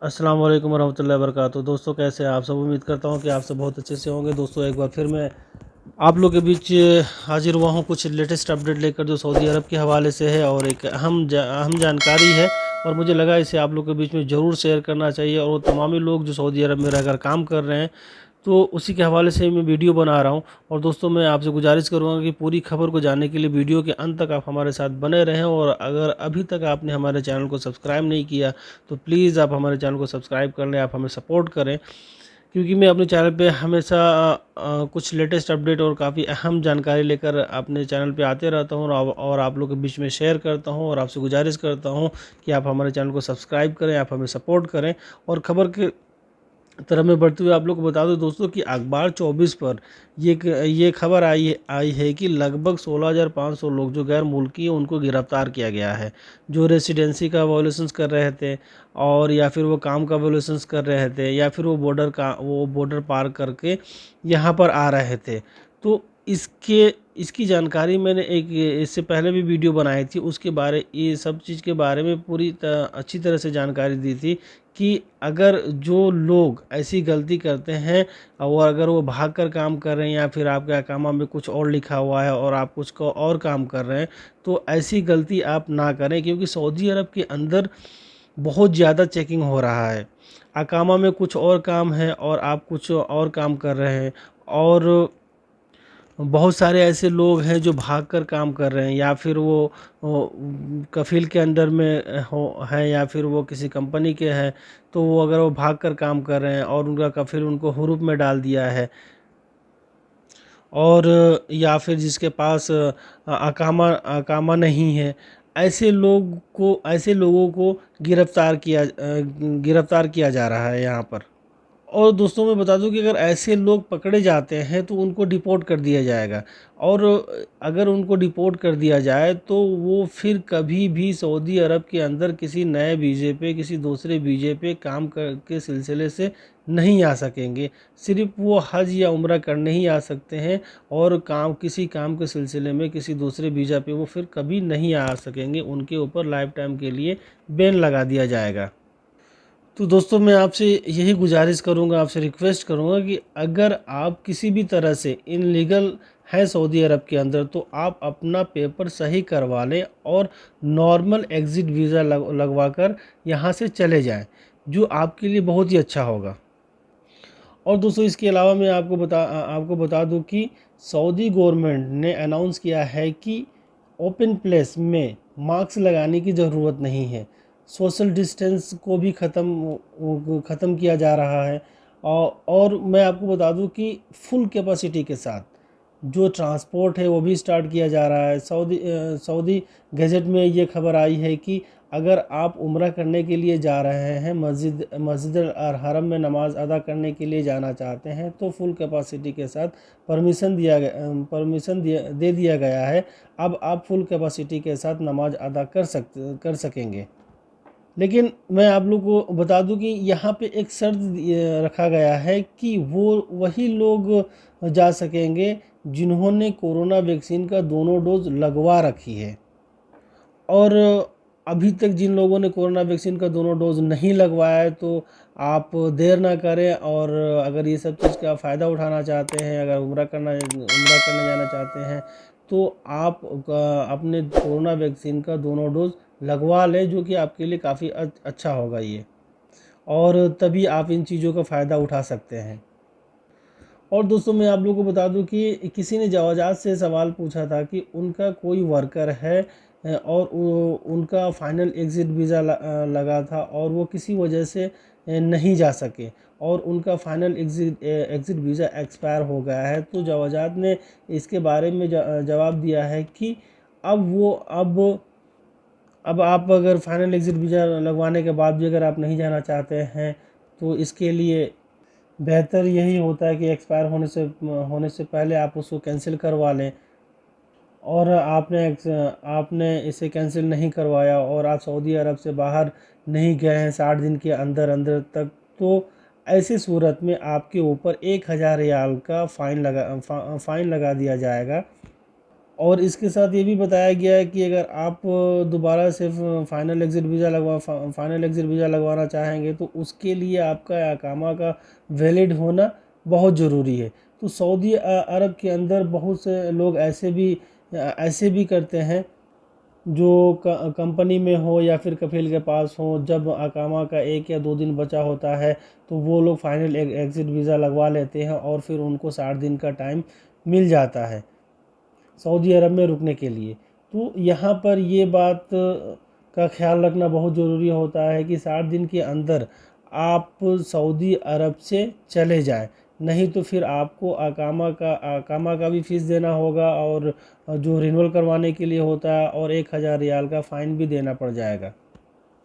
अस्सलाम वालेकुम रहमतुल्लाहि वबरकातुहू। दोस्तों कैसे हैं आप सब। उम्मीद करता हूं कि आप सब बहुत अच्छे से होंगे। दोस्तों एक बार फिर मैं आप लोग के बीच हाजिर हुआ हूं कुछ लेटेस्ट अपडेट लेकर, जो सऊदी अरब के हवाले से है और एक अहम जानकारी है, और मुझे लगा इसे आप लोग के बीच में ज़रूर शेयर करना चाहिए। और वो तमाम लोग जो सऊदी अरब में रहकर काम कर रहे हैं, तो उसी के हवाले से मैं वीडियो बना रहा हूं। और दोस्तों मैं आपसे गुजारिश करूंगा कि पूरी खबर को जानने के लिए वीडियो के अंत तक आप हमारे साथ बने रहें। और अगर अभी तक आपने हमारे चैनल को सब्सक्राइब नहीं किया तो प्लीज़ आप हमारे चैनल को सब्सक्राइब कर लें, आप हमें सपोर्ट करें, क्योंकि मैं अपने चैनल पे हमेशा कुछ लेटेस्ट अपडेट और काफ़ी अहम जानकारी लेकर अपने चैनल पे आते रहता हूँ, और आप लोग के बीच में शेयर करता हूँ। और आपसे गुजारिश करता हूँ कि आप हमारे चैनल को सब्सक्राइब करें, आप हमें सपोर्ट करें। और खबर के तरफ में बढ़ते हुए आप लोग को बता दूं दोस्तों कि अखबार 24 पर ये खबर आई है कि लगभग 16,500 लोग जो गैर मुल्की हैं उनको गिरफ्तार किया गया है, जो रेसिडेंसी का वायोलेशंस कर रहे थे, और या फिर वो काम का वायोलेशंस कर रहे थे, या फिर वो बॉर्डर पार करके यहाँ पर आ रहे थे। तो इसकी जानकारी मैंने एक इससे पहले भी वीडियो बनाई थी, उसके बारे ये सब चीज़ के बारे में अच्छी तरह से जानकारी दी थी कि अगर जो लोग ऐसी गलती करते हैं और अगर वो भाग कर काम कर रहे हैं, या फिर आपके अकामा में कुछ और लिखा हुआ है और आप कुछ को और काम कर रहे हैं, तो ऐसी गलती आप ना करें, क्योंकि सऊदी अरब के अंदर बहुत ज़्यादा चेकिंग हो रहा है। अकामा में कुछ और काम है और आप कुछ और काम कर रहे हैं, और बहुत सारे ऐसे लोग हैं जो भागकर काम कर रहे हैं, या फिर वो कफील के अंडर में हो हैं, या फिर वो किसी कंपनी के हैं। तो वो अगर वो भागकर काम कर रहे हैं और उनका कफील उनको हुरूप में डाल दिया है, और या फिर जिसके पास अकामा नहीं है, ऐसे लोगों को गिरफ्तार किया जा रहा है यहाँ पर। और दोस्तों मैं बता दूं कि अगर ऐसे लोग पकड़े जाते हैं तो उनको डिपोर्ट कर दिया जाएगा, और अगर उनको डिपोर्ट कर दिया जाए तो वो फिर कभी भी सऊदी अरब के अंदर किसी नए वीज़े पे, किसी दूसरे वीज़े पे काम के सिलसिले से नहीं आ सकेंगे। सिर्फ वो हज या उम्रा करने ही आ सकते हैं, और किसी काम के सिलसिले में किसी दूसरे वीज़ा पे वो फिर कभी नहीं आ सकेंगे। उनके ऊपर लाइफ टाइम के लिए बैन लगा दिया जाएगा। तो दोस्तों मैं आपसे यही गुजारिश करूंगा, आपसे रिक्वेस्ट करूंगा कि अगर आप किसी भी तरह से इनलीगल हैं सऊदी अरब के अंदर, तो आप अपना पेपर सही करवा लें और नॉर्मल एग्ज़िट वीज़ा लगवा कर यहाँ से चले जाएं, जो आपके लिए बहुत ही अच्छा होगा। और दोस्तों इसके अलावा मैं आपको बता दूं कि सऊदी गवर्नमेंट ने अनाउंस किया है कि ओपन प्लेस में मास्क लगाने की ज़रूरत नहीं है। सोशल डिस्टेंस को भी ख़त्म किया जा रहा है। और मैं आपको बता दूं कि फुल कैपेसिटी के साथ जो ट्रांसपोर्ट है वो भी स्टार्ट किया जा रहा है। सऊदी गज़ट में ये खबर आई है कि अगर आप उम्रा करने के लिए जा रहे हैं, मस्जिद अल हरम में नमाज़ अदा करने के लिए जाना चाहते हैं, तो फुल कैपेसिटी के साथ परमिशन दे दिया गया है। अब आप फुल कैपेसिटी के साथ नमाज अदा कर सकेंगे। लेकिन मैं आप लोग को बता दूं कि यहाँ पे एक शर्त रखा गया है कि वो वही लोग जा सकेंगे जिन्होंने कोरोना वैक्सीन का दोनों डोज लगवा रखी है। और अभी तक जिन लोगों ने कोरोना वैक्सीन का दोनों डोज नहीं लगवाया है, तो आप देर ना करें, और अगर ये सब चीज़ का फ़ायदा उठाना चाहते हैं, अगर उम्रा करने जाना चाहते हैं, तो आप अपने कोरोना वैक्सीन का दोनों डोज लगवा लें, जो कि आपके लिए काफ़ी अच्छा होगा ये, और तभी आप इन चीज़ों का फ़ायदा उठा सकते हैं। और दोस्तों मैं आप लोगों को बता दूं कि किसी ने जवाजात से सवाल पूछा था कि उनका कोई वर्कर है और उनका फाइनल एग्ज़िट वीज़ा लगा था और वो किसी वजह से नहीं जा सके, और उनका फाइनल एग्ज़िट वीज़ा एक्सपायर हो गया है। तो जवाजात ने इसके बारे में जवाब दिया है कि अब आप अगर फाइनल एग्ज़िट वीज़ा लगवाने के बाद भी अगर आप नहीं जाना चाहते हैं, तो इसके लिए बेहतर यही होता है कि एक्सपायर होने से पहले आप उसको कैंसिल करवा लें। और आपने इसे कैंसिल नहीं करवाया और आप सऊदी अरब से बाहर नहीं गए हैं 60 दिन के अंदर अंदर तक, तो ऐसी सूरत में आपके ऊपर 1,000 रियाल का फ़ाइन लगा दिया जाएगा। और इसके साथ ये भी बताया गया है कि अगर आप दोबारा से फाइनल एग्ज़िट वीज़ा लगवाना चाहेंगे तो उसके लिए आपका अकामा का वैलिड होना बहुत ज़रूरी है। तो सऊदी अरब के अंदर बहुत से लोग ऐसे भी करते हैं जो कंपनी में हो या फिर कफील के पास हो, जब अकामा का 1 या 2 दिन बचा होता है तो वो लोग फाइनल एग्ज़िट वीज़ा लगवा लेते हैं और फिर उनको 60 दिन का टाइम मिल जाता है सऊदी अरब में रुकने के लिए। तो यहाँ पर ये बात का ख्याल रखना बहुत ज़रूरी होता है कि 60 दिन के अंदर आप सऊदी अरब से चले जाएं, नहीं तो फिर आपको अकामा का भी फ़ीस देना होगा और जो रिन्यूअल करवाने के लिए होता है और 1000 रियाल का फ़ाइन भी देना पड़ जाएगा।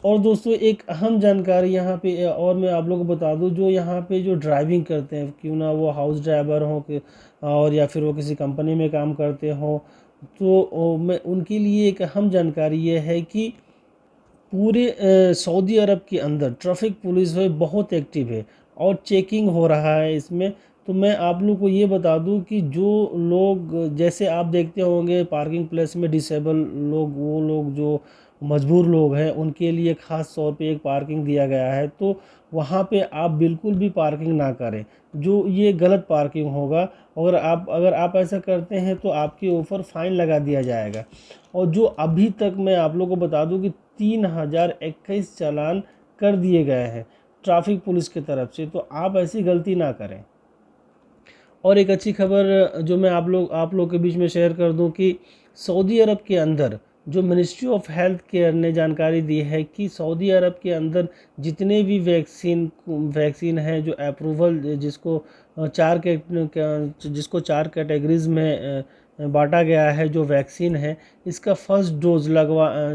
और दोस्तों एक अहम जानकारी यहाँ पे और मैं आप लोगों को बता दूँ, जो यहाँ पे जो ड्राइविंग करते हैं, क्यों ना वो हाउस ड्राइवर हो और या फिर वो किसी कंपनी में काम करते हो, तो मैं उनके लिए एक अहम जानकारी ये है कि पूरे सऊदी अरब के अंदर ट्रैफिक पुलिस है बहुत एक्टिव है और चेकिंग हो रहा है इसमें। तो मैं आप लोग को ये बता दूं कि जो लोग, जैसे आप देखते होंगे पार्किंग प्लेस में डिसेबल लोग, वो लोग जो मजबूर लोग हैं, उनके लिए ख़ास तौर पे एक पार्किंग दिया गया है। तो वहाँ पे आप बिल्कुल भी पार्किंग ना करें, जो ये गलत पार्किंग होगा। और अगर आप ऐसा करते हैं तो आपके ऊपर फ़ाइन लगा दिया जाएगा। और जो अभी तक मैं आप लोगों को बता दूं कि 3021 चालान कर दिए गए हैं ट्रैफिक पुलिस की तरफ से, तो आप ऐसी गलती ना करें। और एक अच्छी खबर जो मैं आप लोग के बीच में शेयर कर दूं कि सऊदी अरब के अंदर जो मिनिस्ट्री ऑफ हेल्थ केयर ने जानकारी दी है कि सऊदी अरब के अंदर जितने भी वैक्सीन हैं जो अप्रूवल, जिसको 4 कैटेगरीज में बांटा गया है, जो वैक्सीन है, इसका फर्स्ट डोज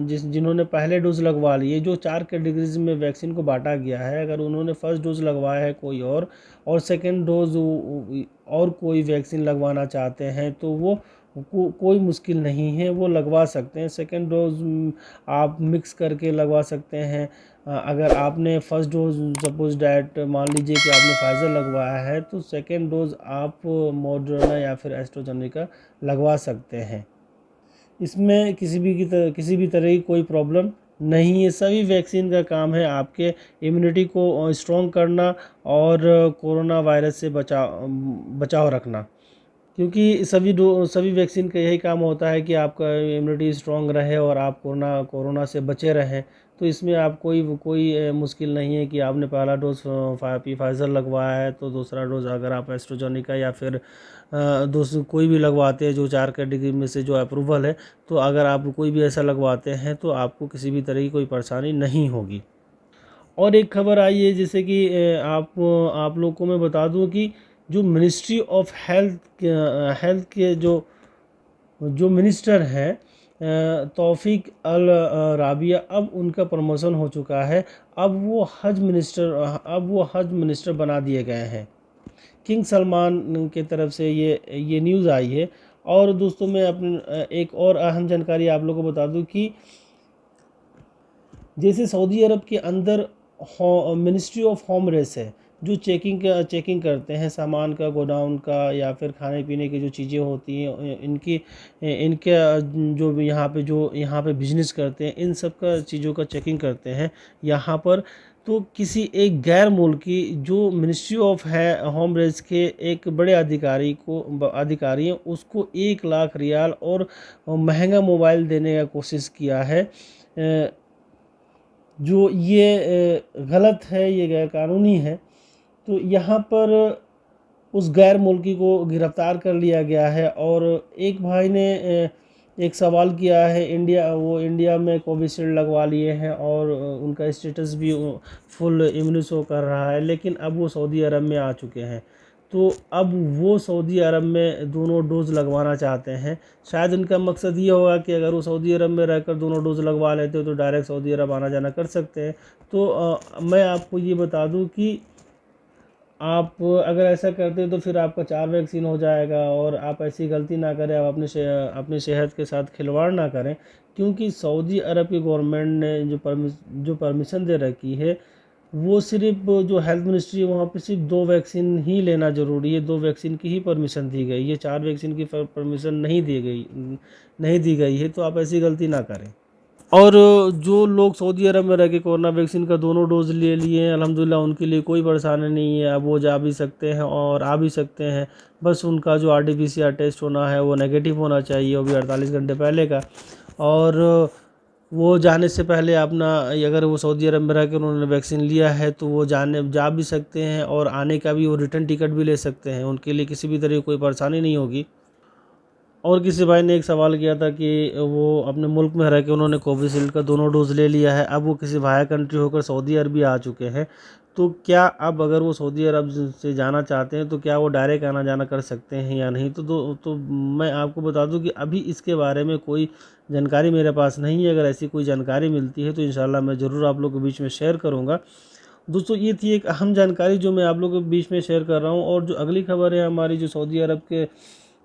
जिन्होंने पहले डोज लगवा लिए, जो 4 कैटेगरीज में वैक्सीन को बांटा गया है, अगर उन्होंने फर्स्ट डोज लगवाया है कोई और सेकंड डोज और कोई वैक्सीन लगवाना चाहते हैं तो वो कोई मुश्किल नहीं है, वो लगवा सकते हैं। सेकंड डोज आप मिक्स करके लगवा सकते हैं। अगर आपने फर्स्ट डोज सपोज डैट मान लीजिए कि आपने फाइज़र लगवाया है तो सेकंड डोज आप मॉडर्ना या फिर एस्ट्राजेनेका लगवा सकते हैं। इसमें किसी भी तरह की कोई प्रॉब्लम नहीं है। सभी वैक्सीन का काम है आपके इम्यूनिटी को स्ट्रॉन्ग करना और कोरोना वायरस से बचाव रखना, क्योंकि सभी वैक्सीन का यही काम होता है कि आपका इम्यूनिटी स्ट्रॉन्ग रहे और आप कोरोना से बचे रहें। तो इसमें आप कोई मुश्किल नहीं है कि आपने पहला डोज फाइज़र लगवाया है तो दूसरा डोज अगर आप एस्ट्राजेनेका या फिर दूसरी कोई भी लगवाते हैं जो 4 कैटेगरी में से जो अप्रूवल है, तो अगर आप कोई भी ऐसा लगवाते हैं तो आपको किसी भी तरह की कोई परेशानी नहीं होगी। और एक खबर आई है जैसे कि आप लोग को मैं बता दूं कि जो मिनिस्ट्री ऑफ हेल्थ के जो मिनिस्टर हैं तौफीक अल राबिया, अब उनका प्रमोशन हो चुका है। अब वो हज मिनिस्टर बना दिए गए हैं। किंग सलमान के तरफ से ये न्यूज़ आई है। और दोस्तों मैं एक और अहम जानकारी आप लोगों को बता दूं कि जैसे सऊदी अरब के अंदर मिनिस्ट्री ऑफ होम रेस है, जो चेकिंग करते हैं सामान का, गोडाउन का या फिर खाने पीने की जो चीज़ें होती हैं इनके जो यहाँ पे बिजनेस करते हैं, इन सब का चीज़ों का चेकिंग करते हैं यहाँ पर। तो किसी एक गैर मुल्की जो मिनिस्ट्री ऑफ होम रेस के एक बड़े अधिकारी हैं, उसको 1 लाख रियाल और महंगा मोबाइल देने का कोशिश किया है, जो ये गलत है, ये गैरकानूनी है। तो यहाँ पर उस गैर मुल्की को गिरफ्तार कर लिया गया है। और एक भाई ने एक सवाल किया है, इंडिया में कोविशील्ड लगवा लिए हैं और उनका स्टेटस भी फुल इम्यून शो कर रहा है, लेकिन अब वो सऊदी अरब में आ चुके हैं। तो अब वो सऊदी अरब में दोनों डोज़ लगवाना चाहते हैं। शायद उनका मकसद ये होगा कि अगर वो सऊदी अरब में रहकर दोनों डोज़ लगवा लेते हो तो डायरेक्ट सऊदी अरब आना जाना कर सकते हैं। तो मैं आपको ये बता दूं कि आप अगर ऐसा करते तो फिर आपका 4 वैक्सीन हो जाएगा। और आप ऐसी गलती ना करें, आप अपनी सेहत के साथ खिलवाड़ ना करें, क्योंकि सऊदी अरब की गवर्नमेंट ने जो परमिशन दे रखी है वो सिर्फ जो हेल्थ मिनिस्ट्री है वहाँ पे सिर्फ 2 वैक्सीन ही लेना ज़रूरी है, 2 वैक्सीन की ही परमिशन दी गई है, 4 वैक्सीन की परमिशन नहीं दी गई है। तो आप ऐसी गलती ना करें। और जो लोग सऊदी अरब में रह के कोरोना वैक्सीन का दोनों डोज ले लिए हैं, अल्हम्दुलिल्लाह उनके लिए कोई परेशानी नहीं है। अब वो जा भी सकते हैं और आ भी सकते हैं। बस उनका जो RT-PCR टेस्ट होना है वो नेगेटिव होना चाहिए, वो भी 48 घंटे पहले का। और वो जाने से पहले अपना, अगर वो सऊदी अरब में रह के उन्होंने वैक्सीन लिया है तो वो जा भी सकते हैं और आने का भी वो रिटर्न टिकट भी ले सकते हैं। उनके लिए किसी भी तरह की कोई परेशानी नहीं होगी। और किसी भाई ने एक सवाल किया था कि वो अपने मुल्क में रह के उन्होंने कोविशील्ड का दोनों डोज ले लिया है, अब वो किसी बाहर कंट्री होकर सऊदी अरब आ चुके हैं, तो क्या अब अगर वो सऊदी अरब से जाना चाहते हैं तो क्या वो डायरेक्ट आना जाना कर सकते हैं या नहीं? तो मैं आपको बता दूं कि अभी इसके बारे में कोई जानकारी मेरे पास नहीं है। अगर ऐसी कोई जानकारी मिलती है तो इंशाल्लाह मैं ज़रूर आप लोगों के बीच में शेयर करूँगा। दोस्तों, ये थी एक अहम जानकारी जो मैं आप लोगों के बीच में शेयर कर रहा हूँ। और जो अगली खबर है हमारी, जो सऊदी अरब के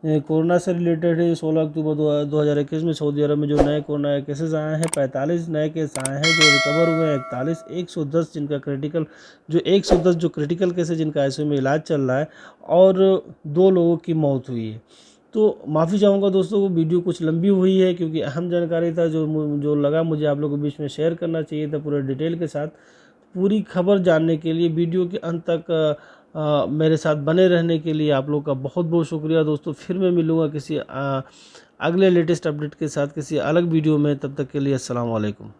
कोरोना से रिलेटेड है, 16 अक्टूबर 2021 में सऊदी अरब में जो नए कोरोना केसेस आए हैं, 45 नए केस आए हैं, जो रिकवर हुए हैं 41, 110 जो क्रिटिकल केस है जिनका ICU में इलाज चल रहा है, और 2 लोगों की मौत हुई है। तो माफ़ी चाहूँगा दोस्तों, वो वीडियो कुछ लंबी हुई है क्योंकि अहम जानकारी था जो लगा मुझे आप लोगों के बीच में शेयर करना चाहिए था पूरे डिटेल के साथ। पूरी खबर जानने के लिए वीडियो के अंत तक मेरे साथ बने रहने के लिए आप लोग का बहुत बहुत शुक्रिया दोस्तों। फिर मैं मिलूँगा किसी अगले लेटेस्ट अपडेट के साथ किसी अलग वीडियो में। तब तक के लिए अस्सलाम वालेकुम।